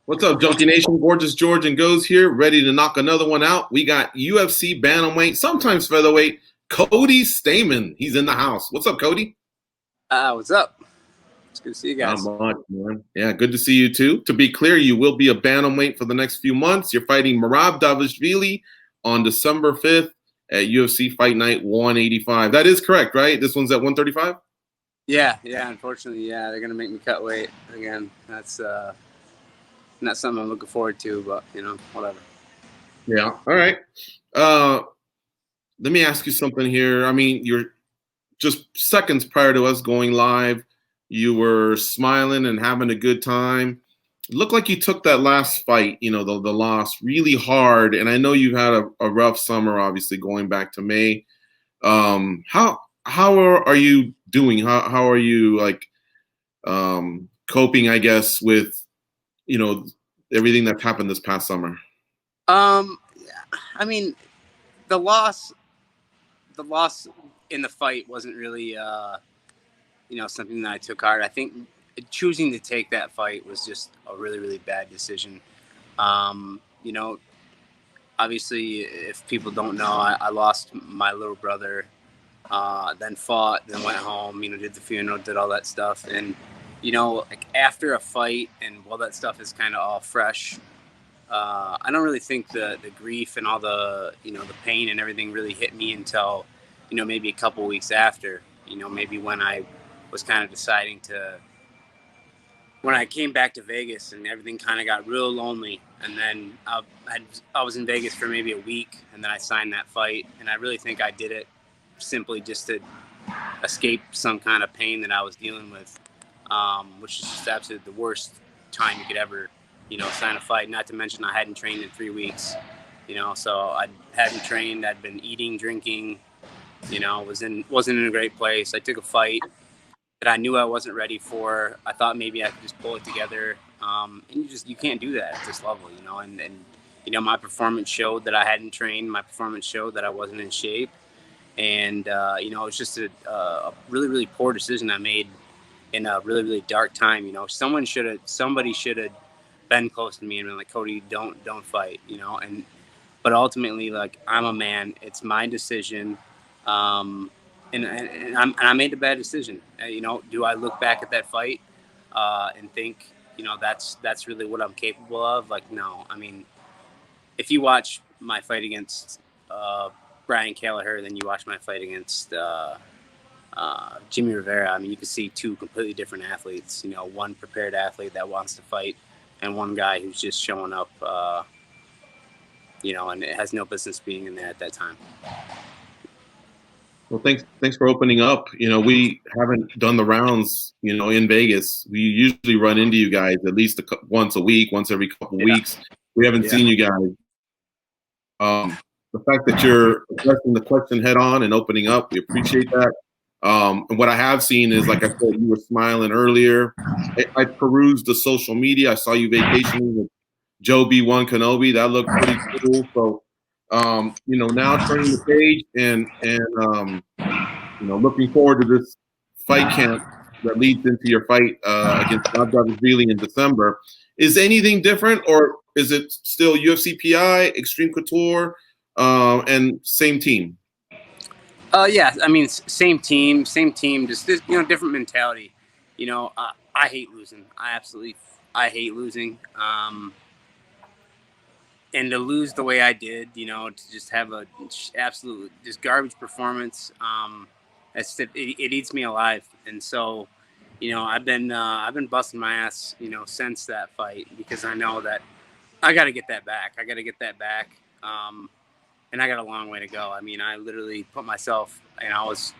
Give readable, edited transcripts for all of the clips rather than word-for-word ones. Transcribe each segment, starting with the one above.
What's up, Junkie Nation? Gorgeous George and Goes here, ready to knock another one out. We got UFC bantamweight, sometimes featherweight, Cody Stamann. He's in the house. What's up, Cody? What's up? It's good to see you guys. Not much, man. Yeah, good to see you too. To be clear, you will be a bantamweight for the next few months. You're fighting Merab Dvalishvili on December 5th at UFC Fight Night 185. That is correct, right? This one's at 135? Yeah. Unfortunately, they're gonna make me cut weight again. That's not something I'm looking forward to, but whatever. Yeah. All right. Let me ask you something here. I mean, you're just seconds prior to us going live, you were smiling and having a good time. It looked like you took that last fight, the loss really hard. And I know you've had a rough summer, obviously, going back to May. How are you doing? How are you coping, I guess, with everything that's happened this past summer? I mean, the loss in the fight wasn't really something that I took hard. I think choosing to take that fight was just a really, really bad decision. Obviously, if people don't know, I lost my little brother, then fought, then went home, did the funeral, did all that stuff. And, after a fight and while that stuff is kind of all fresh, I don't really think the grief and all the, the pain and everything really hit me until, maybe a couple weeks after, maybe when I was kind of deciding when I came back to Vegas and everything kind of got real lonely. And then I was in Vegas for maybe a week, and then I signed that fight. And I really think I did it simply just to escape some kind of pain that I was dealing with, which is just absolutely the worst time you could ever, sign a fight. Not to mention I hadn't trained in 3 weeks, so I hadn't trained. I'd been eating, drinking, wasn't in a great place. I took a fight that I knew I wasn't ready for. I thought maybe I could just pull it together. And you can't do that at this level, and my performance showed that I hadn't trained. My performance showed that I wasn't in shape. And, it was just a really, really poor decision I made in a really, really dark time. Somebody should have been close to me and been like, Cody, don't fight, but ultimately, I'm a man. It's my decision. And I made a bad decision. Do I look back at that fight and think, that's really what I'm capable of? No. I mean, if you watch my fight against Brian Kelleher, then you watch my fight against Jimmy Rivera. I mean, you can see two completely different athletes. One prepared athlete that wants to fight, and one guy who's just showing up, and it has no business being in there at that time. Well, thanks for opening up. We haven't done the rounds, in Vegas. We usually run into you guys at least once a week, once every couple weeks. We haven't seen you guys. The fact that you're addressing the question head on and opening up, we appreciate that. And what I have seen is, like I said, you were smiling earlier. I perused the social media. I saw you vacationing with Joe B1 Kenobi. That looked pretty cool. So, now turning the page and looking forward to this fight camp that leads into your fight against Merab Dvalishvili in December. Is anything different, or is it still UFC PI, Extreme Couture, and same team? Yeah, I mean, same team, just different mentality. I hate losing. I hate losing. And to lose the way I did, to just have a absolute just garbage performance, it eats me alive. And so, I've been busting my ass, since that fight, because I know that I got to get that back. And I got a long way to go. I mean, I literally put myself, I was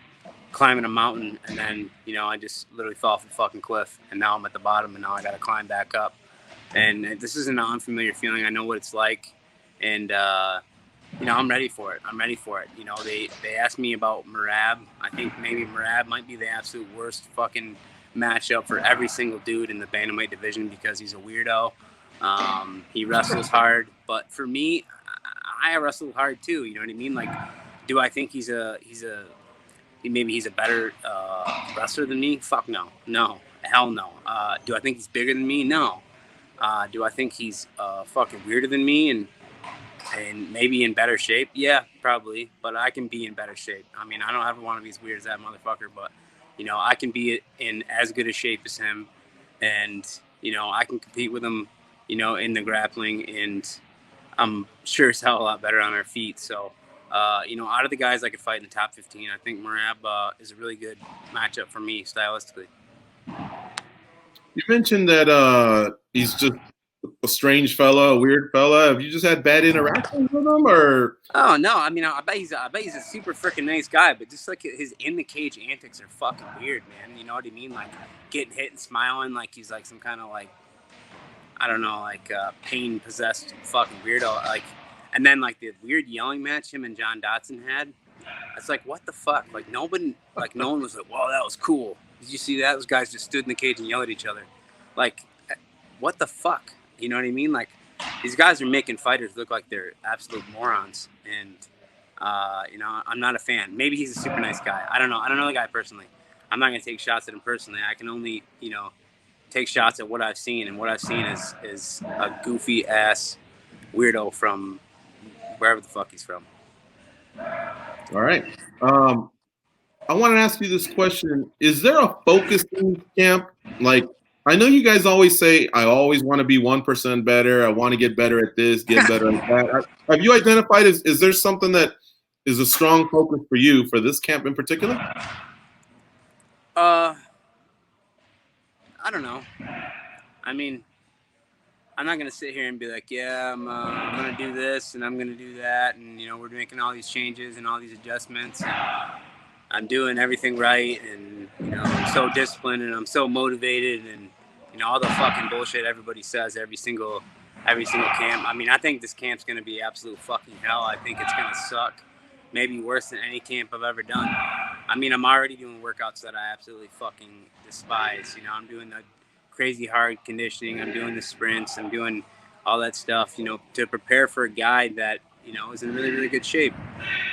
climbing a mountain, and then, I just literally fell off a fucking cliff, and now I'm at the bottom, and now I got to climb back up. And this isn't an unfamiliar feeling. I know what it's like, and I'm ready for it. They asked me about Merab. I think maybe Merab might be the absolute worst fucking matchup for every single dude in the bantamweight division, because he's a weirdo. He wrestles hard, but for me, I wrestle hard too. You know what I mean? Do I think he's a better wrestler than me? Fuck no, hell no. Do I think he's bigger than me? No. Do I think he's fucking weirder than me and maybe in better shape? Yeah, probably. But I can be in better shape. I mean, I don't ever want to be as weird as that motherfucker, but I can be in as good a shape as him, and I can compete with him, in the grappling, and I'm sure as hell a lot better on our feet. So, out of the guys I could fight in the top 15, I think Merab is a really good matchup for me stylistically. You mentioned that he's just a strange fella, a weird fella. Have you just had bad interactions with him, or? Oh no, I mean, I bet he's a super freaking nice guy, but just like his in the cage antics are fucking weird, man. You know what I mean? Like getting hit and smiling like he's like some kind of like, I don't know, like pain possessed fucking weirdo. Like, and then like the weird yelling match him and John Dotson had. It's like, what the fuck? Like no one was like, "Whoa, that was cool." Did you see that? Those guys just stood in the cage and yelled at each other. Like, what the fuck? You know what I mean? Like, these guys are making fighters look like they're absolute morons. And, I'm not a fan. Maybe he's a super nice guy. I don't know. I don't know the guy personally. I'm not going to take shots at him personally. I can only, take shots at what I've seen. And what I've seen is a goofy-ass weirdo from wherever the fuck he's from. All right. I want to ask you this question. Is there a focus in camp? Like, I know you guys always say, I always want to be 1% better. I want to get better at this, get better at that. Have you identified, is there something that is a strong focus for you for this camp in particular? I don't know. I mean, I'm not going to sit here and be like, yeah, I'm going to do this and I'm going to do that. And, we're making all these changes and all these adjustments. And I'm doing everything right. And, I'm so disciplined and I'm so motivated and, all the fucking bullshit everybody says every single camp. I mean, I think this camp's going to be absolute fucking hell. I think it's going to suck. Maybe worse than any camp I've ever done. I mean, I'm already doing workouts that I absolutely fucking despise. I'm doing the crazy hard conditioning. I'm doing the sprints. I'm doing all that stuff, to prepare for a guy that, is in really, really good shape.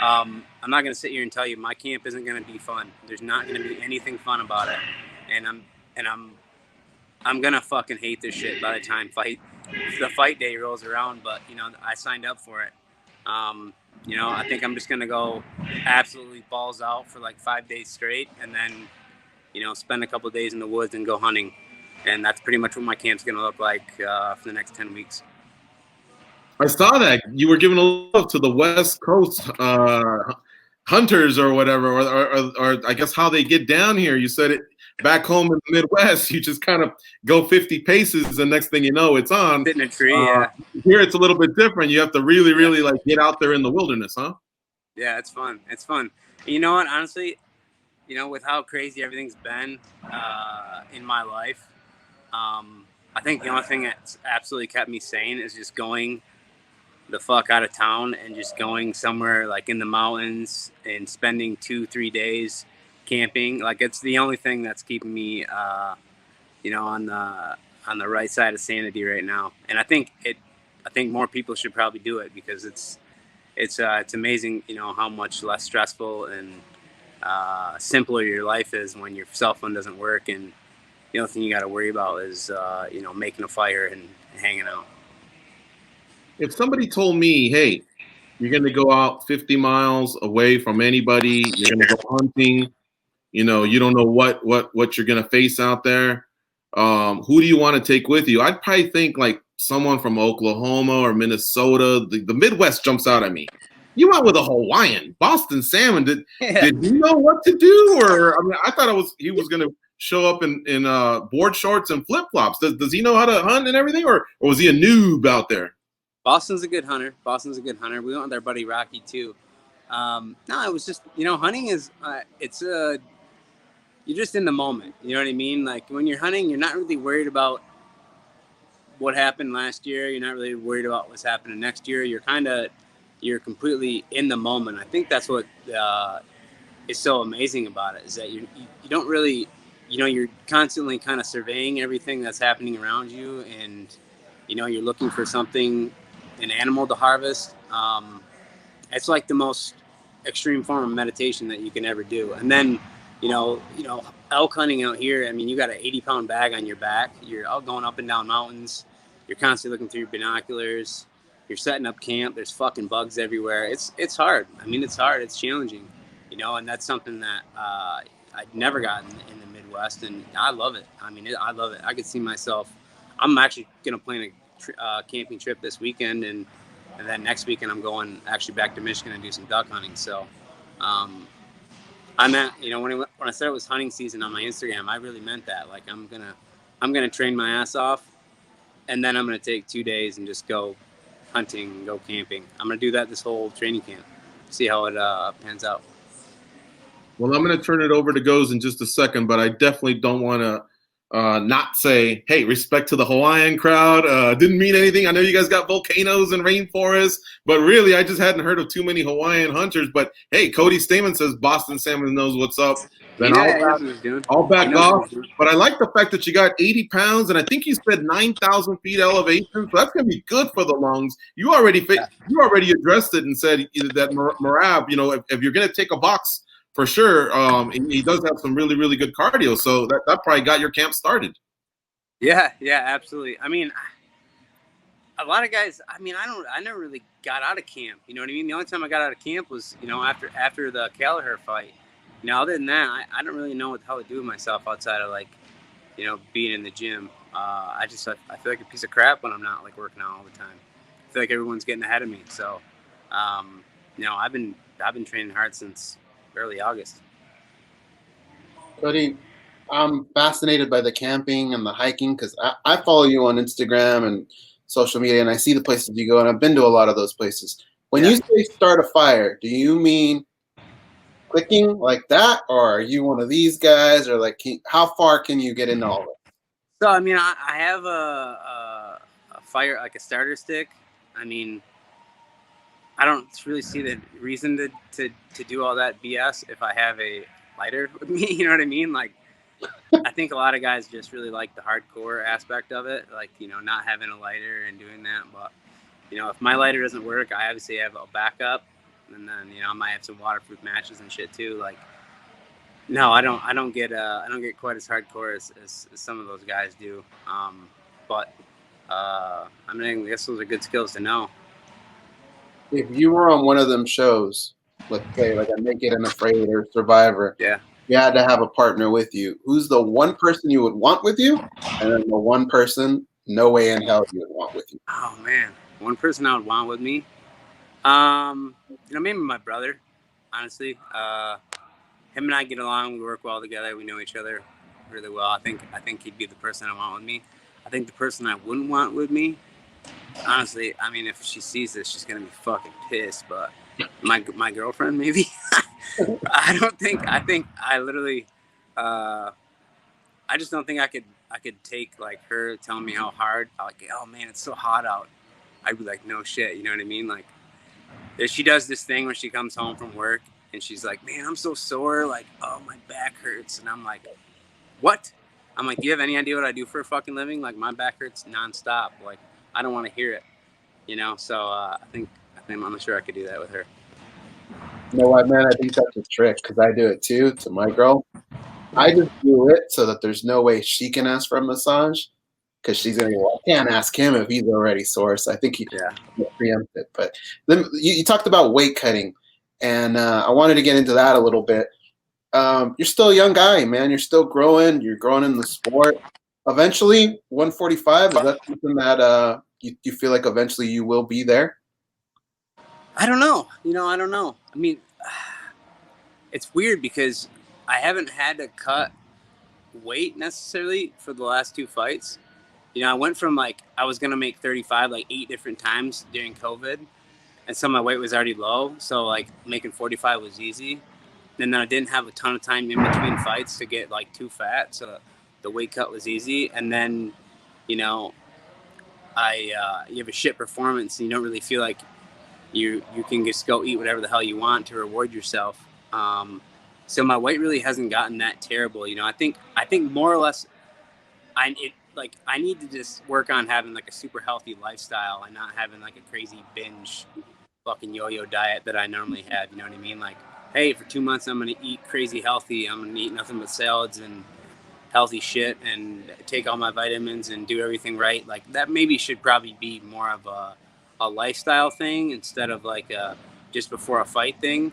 I'm not going to sit here and tell you my camp isn't going to be fun. There's not going to be anything fun about it. And I'm going to fucking hate this shit by the time the fight day rolls around. But, I signed up for it. I think I'm just going to go absolutely balls out for like 5 days straight and then, spend a couple of days in the woods and go hunting. And that's pretty much what my camp's going to look like for the next 10 weeks. I saw that. You were giving a love to the West Coast hunters or whatever, or I guess how they get down here. You said it back home in the Midwest. You just kind of go 50 paces, and next thing you know, it's on. Sit in a tree, yeah. Here it's a little bit different. You have to really, really like get out there in the wilderness, huh? Yeah, it's fun. It's fun. And you know what? Honestly, with how crazy everything's been in my life, I think the only thing that's absolutely kept me sane is just going the fuck out of town and just going somewhere like in the mountains and spending 2-3 days camping. Like it's the only thing that's keeping me, on the right side of sanity right now. And I think more people should probably do it because it's amazing, how much less stressful and simpler your life is when your cell phone doesn't work. And the only thing you got to worry about is, making a fire and hanging out. If somebody told me, hey, you're going to go out 50 miles away from anybody, you're going to go hunting, you don't know what you're going to face out there. Who do you want to take with you? I'd probably think like someone from Oklahoma or Minnesota. The Midwest jumps out at me. You went with a Hawaiian, Boston Salmon. Did he know what to do? Or I mean, I thought he was going to show up in board shorts and flip flops. Does he know how to hunt and everything, or was he a noob out there? Boston's a good hunter. We went with our buddy Rocky too. No, it was just hunting is you're just in the moment. You know what I mean? Like when you're hunting, you're not really worried about what happened last year. You're not really worried about what's happening next year. You're completely in the moment. I think that's what is so amazing about it is that you don't really, you're constantly kind of surveying everything that's happening around you, and you're looking for something, an animal to harvest. It's like the most extreme form of meditation that you can ever do. And then elk hunting out here, I mean, you got an 80-pound bag on your back. You're out going up and down mountains. You're constantly looking through your binoculars. You're setting up camp. There's fucking bugs everywhere. It's hard. I mean, it's hard. It's challenging, you know, and that's something that I'd never gotten in the Midwest, and I love it. I mean, I love it. I could see myself. I'm actually gonna plan a camping trip this weekend, and then next weekend I'm going actually back to Michigan and do some duck hunting. So, I meant, you know, when I said it was hunting season on my Instagram, I really meant that. Like, I'm gonna train my ass off, and then I'm gonna take 2 days and just go hunting and go camping. I'm gonna do that this whole training camp. See how it pans out. Well, I'm going to turn it over to Goes in just a second, but I definitely don't want to not say, hey, respect to the Hawaiian crowd. Didn't mean anything. I know you guys got volcanoes and rainforests, but really, I just hadn't heard of too many Hawaiian hunters. But hey, Cody Stamann says Boston Salmon knows what's up. Then I'll back off. But I like the fact that you got 80 pounds, and I think you said 9,000 feet elevation. So that's going to be good for the lungs. You already addressed it and said that Merab, you know, if you're going to take a box, for sure, he does have some really, really good cardio, so that probably got your camp started. Yeah, absolutely. I mean, a lot of guys. I mean, I never really got out of camp. You know what I mean? The only time I got out of camp was, you know, after the Gallagher fight. You know, other than that, I don't really know what the hell to do with myself outside of, like, you know, being in the gym. I feel like a piece of crap when I'm not, like, working out all the time. I feel like everyone's getting ahead of me. So, you know, I've been training hard since early August. Cody, I'm fascinated by the camping and the hiking because I follow you on Instagram and social media, and I see the places you go, and I've been to a lot of those places. When you say start a fire, do you mean clicking like that, or are you one of these guys, or like how far can you get into all of it? So, I mean, I have a fire, like a starter stick. I mean, I don't really see the reason to do all that BS if I have a lighter with me. You know what I mean? Like, I think a lot of guys just really like the hardcore aspect of it, like, you know, not having a lighter and doing that. But, you know, if my lighter doesn't work, I obviously have a backup, and then, you know, I might have some waterproof matches and shit too. Like, no, I don't get quite as hardcore as some of those guys do. But I mean, I guess those are good skills to know. If you were on one of them shows, let's say like a Naked and Afraid or Survivor, you had to have a partner with you. Who's the one person you would want with you, and then the one person, no way in hell, you would want with you? Oh man, one person I would want with me. You know, maybe my brother. Honestly, him and I get along. We work well together. We know each other really well. I think he'd be the person I want with me. I think the person I wouldn't want with me, honestly, I mean, if she sees this, she's gonna be fucking pissed. But my girlfriend, maybe. I literally, I just don't think I could take like her telling me how hard. Like, oh man, it's so hot out. I'd be like, no shit. You know what I mean? Like, she does this thing when she comes home from work and she's like, man, I'm so sore. Like, oh, my back hurts. And I'm like, what? I'm like, do you have any idea what I do for a fucking living? Like, my back hurts nonstop. Like, I don't want to hear it, you know? So I'm not sure I could do that with her. You know what, man? I think that's a trick because I do it too to my girl. I just do it so that there's no way she can ask for a massage because she's going to go, well, I can't ask him if he's already sore. So I think he preempts it. But then you talked about weight cutting, and I wanted to get into that a little bit. You're still a young guy, man. You're still growing. You're growing in the sport. Eventually, 145, is that something that you feel like eventually you will be there? I don't know. I don't know. I mean, it's weird because I haven't had to cut weight necessarily for the last 2 fights. You know, I went from like, I was going to make 35 like 8 different times during COVID. And so my weight was already low. So like making 45 was easy. And then I didn't have a ton of time in between fights to get like too fat. So the weight cut was easy. And then, you know, you have a shit performance and you don't really feel like you can just go eat whatever the hell you want to reward yourself. So my weight really hasn't gotten that terrible. You know, I think more or less I need to just work on having like a super healthy lifestyle and not having like a crazy binge fucking yo-yo diet that I normally have. You know what I mean? Like, hey, for 2 months I'm going to eat crazy healthy. I'm going to eat nothing but salads and healthy shit and take all my vitamins and do everything right, like that maybe should probably be more of a lifestyle thing instead of like just before a fight thing.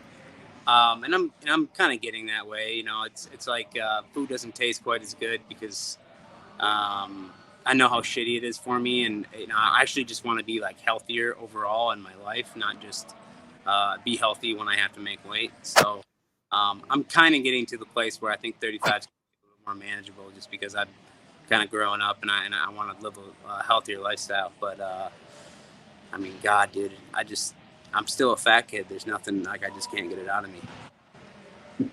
And I'm kind of getting that way. You know, it's like food doesn't taste quite as good because I know how shitty it is for me, and you know, I actually just want to be like healthier overall in my life, not just be healthy when I have to make weight. So I'm kind of getting to the place where I think 35 is a little more manageable, just because I'm kind of growing up and I want to live a healthier lifestyle. But I mean, God, dude, I'm still a fat kid. There's nothing, like, I just can't get it out of me.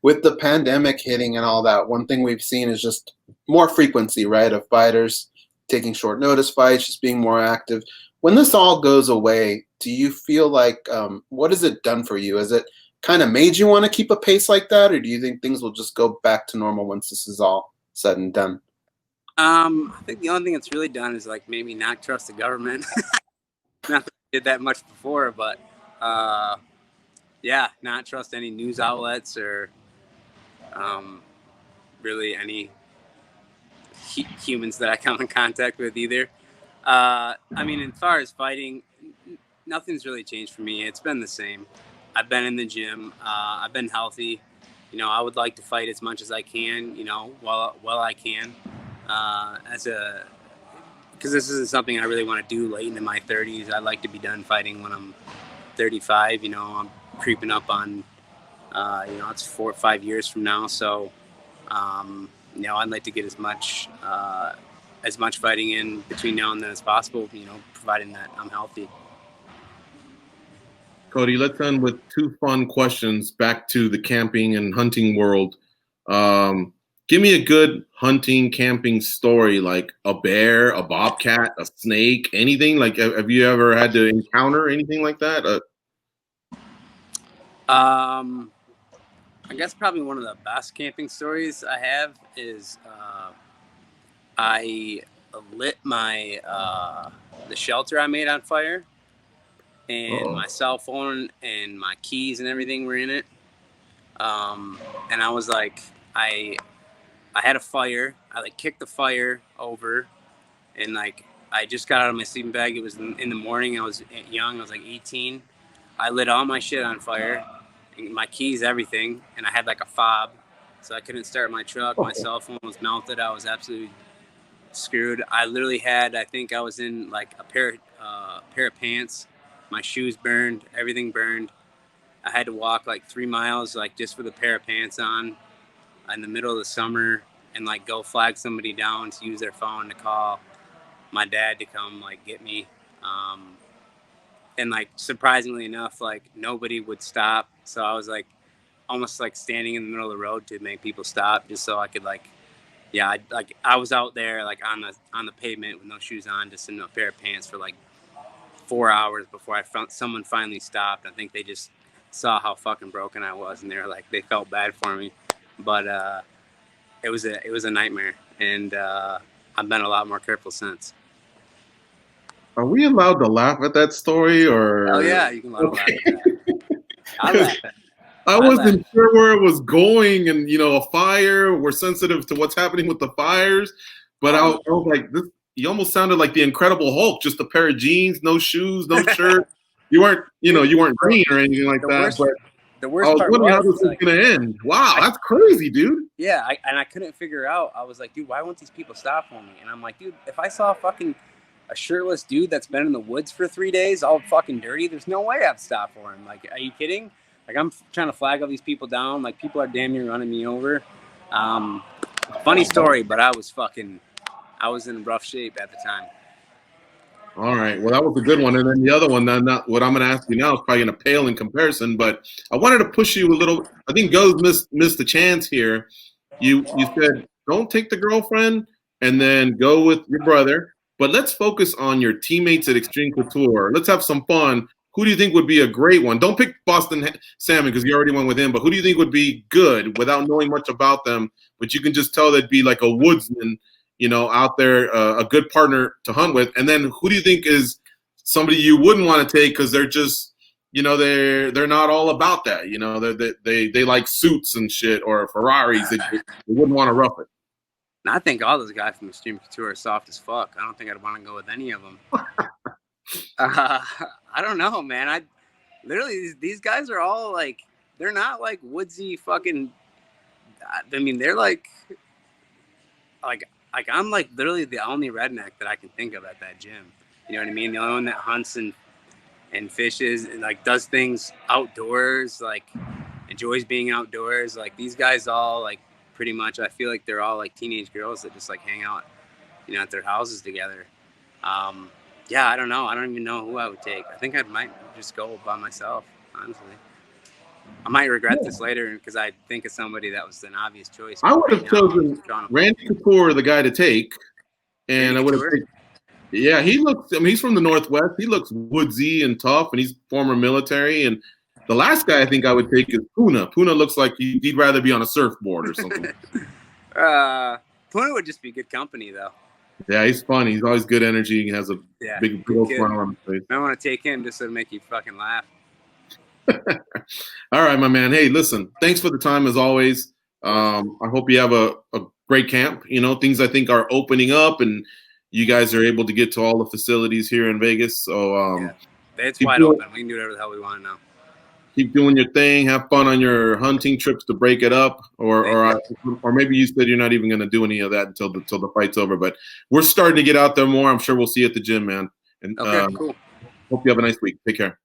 With the pandemic hitting and all that, one thing we've seen is just more frequency, right, of fighters taking short notice fights, just being more active. When this all goes away, do you feel like, what has it done for you? Has it kind of made you want to keep a pace like that, or do you think things will just go back to normal once this is all said and done? I think the only thing it's really done is like maybe not trust the government. Not that I did that much before, but yeah, not trust any news outlets or really any humans that I come in contact with either. I mean, as far as fighting, nothing's really changed for me. It's been the same. I've been in the gym. I've been healthy. You know, I would like to fight as much as I can, you know, while I can. Because this isn't something I really want to do late into my 30s. I'd like to be done fighting when I'm 35. You know, I'm creeping up on, you know, it's 4 or 5 years from now. So, you know, I'd like to get as much fighting in between now and then as possible, you know, providing that I'm healthy. Cody, let's end with 2 fun questions back to the camping and hunting world. Give me a good hunting, camping story, like a bear, a bobcat, a snake, anything. Like, have you ever had to encounter anything like that? I guess probably one of the best camping stories I have is I lit my the shelter I made on fire, and my cell phone and my keys and everything were in it. And I was like, I had a fire. I like kicked the fire over, and like I just got out of my sleeping bag. It was in the morning. I was young. I was like 18. I lit all my shit on fire, my keys, everything, and I had like a fob, so I couldn't start my truck. My cell phone was melted. I was absolutely screwed. I literally had, I think I was in like a pair of pants. My shoes burned. Everything burned. I had to walk like 3 miles, like just with a pair of pants on, in the middle of the summer, and like go flag somebody down to use their phone to call my dad to come like get me. And like surprisingly enough, like nobody would stop. So I was like almost like standing in the middle of the road to make people stop, just so I could like, yeah, I was out there like on the pavement with no shoes on, just in a pair of pants for like 4 hours before I found someone finally stopped. I think they just saw how fucking broken I was, and they were like, they felt bad for me. But it was a nightmare, and I've been a lot more careful since. Are we allowed to laugh at that story, or? Oh yeah, you can laugh at that. I laugh at it. I wasn't sure where it was going, and you know, a fire. We're sensitive to what's happening with the fires, but I was like, this. You almost sounded like the Incredible Hulk, just a pair of jeans, no shoes, no shirt. You weren't green or anything like that. The worst part was how this was gonna end. Wow, that's crazy, dude. Yeah, I couldn't figure out. I was like, dude, why won't these people stop for me? And I'm like, dude, if I saw a shirtless dude that's been in the woods for 3 days, all fucking dirty, there's no way I'd stop for him. Like, are you kidding? Like, I'm trying to flag all these people down. Like, people are damn near running me over. Funny story, but I was in rough shape at the time. All right. Well, that was a good one. And then the other one, not what I'm going to ask you now is probably going to pale in comparison, but I wanted to push you a little. I think Goes missed the chance here. You said, don't take the girlfriend and then go with your brother, but let's focus on your teammates at Extreme Couture. Let's have some fun. Who do you think would be a great one? Don't pick Boston Salmon because you already went with him, but who do you think would be good without knowing much about them, but you can just tell they'd be like a woodsman, you know, out there, a good partner to hunt with? And then who do you think is somebody you wouldn't want to take because they're just, you know, they're not all about that. You know, they like suits and shit or Ferraris. They wouldn't want to rough it. And I think all those guys from Extreme Couture are soft as fuck. I don't think I'd want to go with any of them. I don't know, man. I literally these guys are all like, they're not like woodsy fucking. I mean, they're like I'm like literally the only redneck that I can think of at that gym. You know what I mean? The only one that hunts and fishes and like does things outdoors, like enjoys being outdoors. Like these guys all like pretty much, I feel like they're all like teenage girls that just like hang out, you know, at their houses together. Yeah, I don't know. I don't even know who I would take. I think I might just go by myself, honestly. I might regret this later because I think of somebody that was an obvious choice. I would have chosen Randy Kapoor, the guy to take, and I would have. Yeah, he looks. I mean, he's from the Northwest. He looks woodsy and tough, and he's former military. And the last guy I think I would take is Puna. Puna looks like he'd rather be on a surfboard or something. Puna would just be good company, though. Yeah, he's funny. He's always good energy. He has a big smile on his face. I want to take him just to make you fucking laugh. All right, my man. Hey, listen, thanks for the time as always. I hope you have a great camp. You know, things I think are opening up and you guys are able to get to all the facilities here in Vegas. So it's wide open. We can do whatever the hell we want now. Keep doing your thing. Have fun on your hunting trips to break it up, or maybe you said you're not even going to do any of that until the fight's over. But we're starting to get out there more. I'm sure we'll see you at the gym, man. And okay, cool. Hope you have a nice week. Take care.